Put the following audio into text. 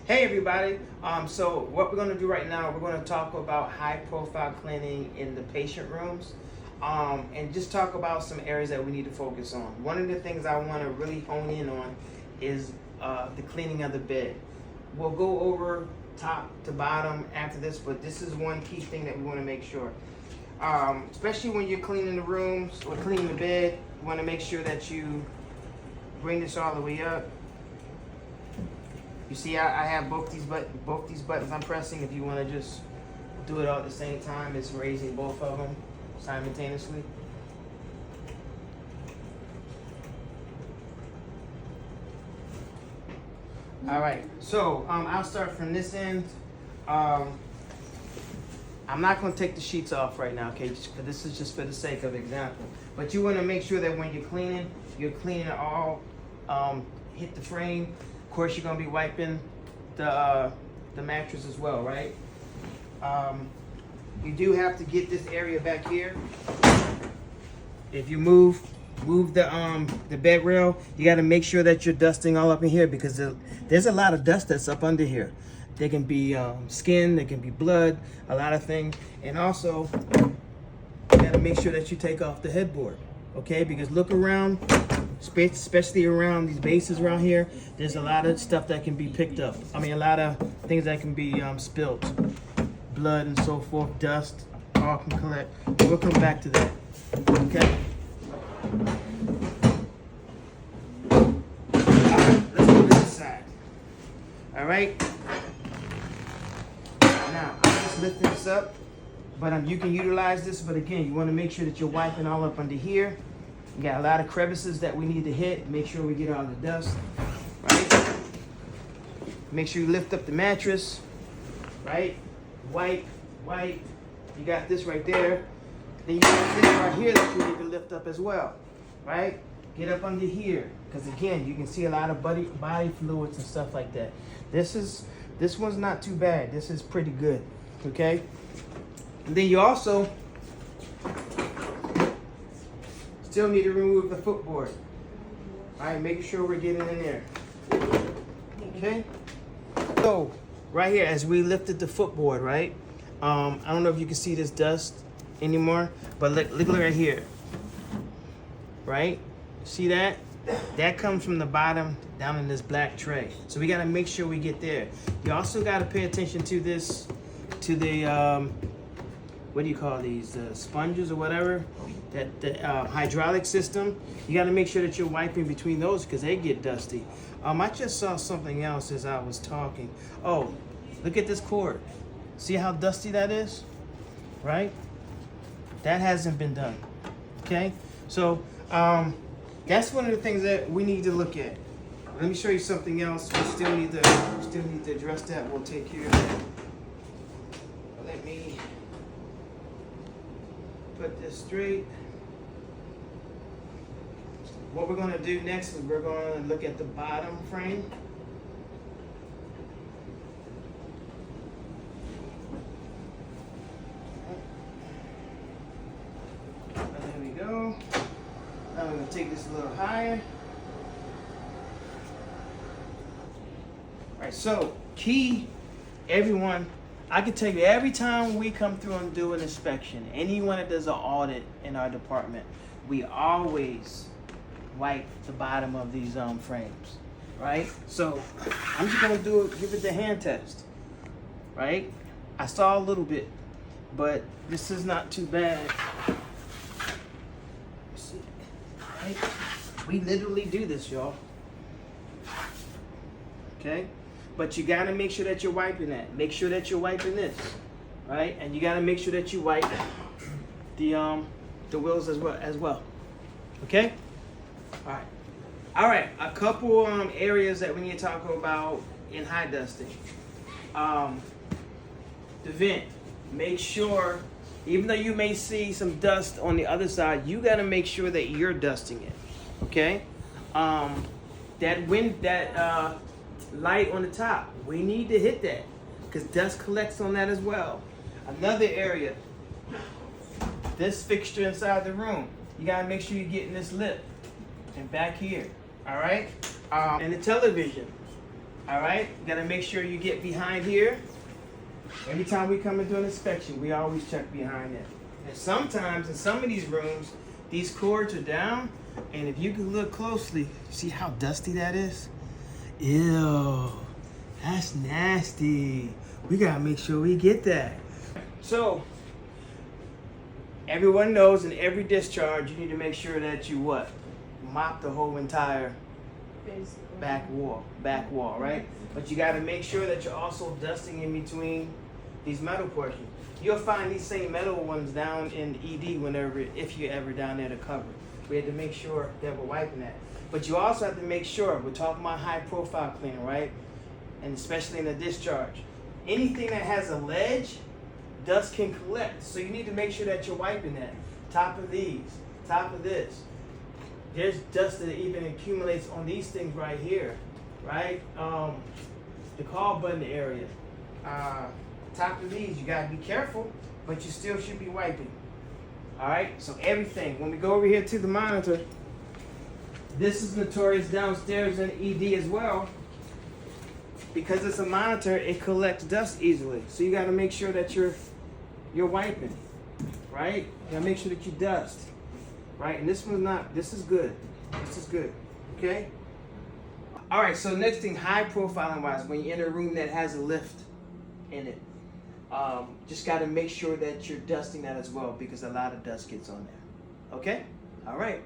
Hey everybody, so what we're going to do right now, we're going to talk about high profile cleaning in the patient rooms, and just talk about some areas that we need to focus on. One of the things I want to really hone in on is the cleaning of the bed. We'll go over top to bottom after this, but this is one key thing that we want to make sure. Especially when you're cleaning the rooms or cleaning the bed, you want to make sure that you bring this all the way up. You see, I have both these buttons I'm pressing. If you want to just do it all at the same time, it's raising both of them simultaneously. All right, so I'll start from this end. I'm not going to take the sheets off right now, okay? This is just for the sake of example. But you want to make sure that when you're cleaning it all, hit the frame. Of course, you're gonna be wiping the mattress as well, right? You do have to get this area back here. If you move the bed rail, you got to make sure that you're dusting all up in here, because there's a lot of dust that's up under here. There can be skin, there can be blood, a lot of things, and also you got to make sure that you take off the headboard, okay? Because look around. Especially around these bases around here, there's a lot of stuff that can be picked up. I mean, a lot of things that can be spilled. Blood and so forth, dust, all can collect. We'll come back to that, okay? Let's move to this side. All right? Now, I'm just lifting this up, but you can utilize this, but again, you want to make sure that you're wiping all up under here. We got a lot of crevices that we need to hit. Make sure we get all the dust, right? Make sure you lift up the mattress, right? Wipe. You got this right there. Then you got this right here that you need to lift up as well, right? Get up under here, because again, you can see a lot of body fluids and stuff like that. This one's not too bad. This is pretty good, okay? And then you also still need to remove the footboard. All right, making sure we're getting in there. Okay. So right here, as we lifted the footboard, right? I don't know if you can see this dust anymore, but look right here. Right? See that? That comes from the bottom down in this black tray. So we got to make sure we get there. You also got to pay attention to this, to the what do you call these, sponges or whatever, that the hydraulic system. You got to make sure that you're wiping between those, because they get dusty. I just saw something else as I was talking. Oh, look at this cord. See how dusty that is, right? That hasn't been done. Okay, so that's one of the things that we need to look at. Let me show you something else. We still need to address that. We'll take care of that. Let me put this straight. What we're going to do next is we're going to look at the bottom frame. There we go. Now I'm going to take this a little higher. All right, so key, everyone, I can tell you, every time we come through and do an inspection, anyone that does an audit in our department, we always wipe the bottom of these frames, right? So I'm just gonna give it the hand test, right? I saw a little bit, but this is not too bad. See, right? We literally do this, y'all. Okay? But you gotta make sure that you're wiping that. Make sure that you're wiping this, right? And you gotta make sure that you wipe the wheels as well. Okay? All right. A couple areas that we need to talk about in high dusting. The vent. Make sure, even though you may see some dust on the other side, you gotta make sure that you're dusting it. Okay? That light on the top, we need to hit that, because dust collects on that as well. Another area, this fixture inside the room, you gotta make sure you're getting this lip and back here. All right, and the television. All right, gotta make sure you get behind here. Every time we come and do an inspection, we always check behind it. And sometimes in some of these rooms, these cords are down, and if you can look closely, see how dusty that is? Ew, that's nasty. We gotta make sure we get that. So, everyone knows in every discharge, you need to make sure that you what? Mop the whole entire back wall, right? But you gotta make sure that you're also dusting in between these metal portions. You'll find these same metal ones down in ED if you're ever down there to cover. We had to make sure that we're wiping that. But you also have to make sure, we're talking about high profile cleaning, right? And especially in the discharge. Anything that has a ledge, dust can collect. So you need to make sure that you're wiping that. Top of these, top of this. There's dust that even accumulates on these things right here, right? The call button area. Top of these, you gotta be careful, but you still should be wiping. All right, so everything. When we go over here to the monitor, this is notorious downstairs in ED as well. Because it's a monitor, it collects dust easily. So you gotta make sure that you're wiping, right? You gotta make sure that you dust, right? And this one's not, this is good. This is good, okay? All right, so next thing, high profiling wise, when you're in a room that has a lift in it, just got to make sure that you're dusting that as well because a lot of dust gets on there. Okay? All right.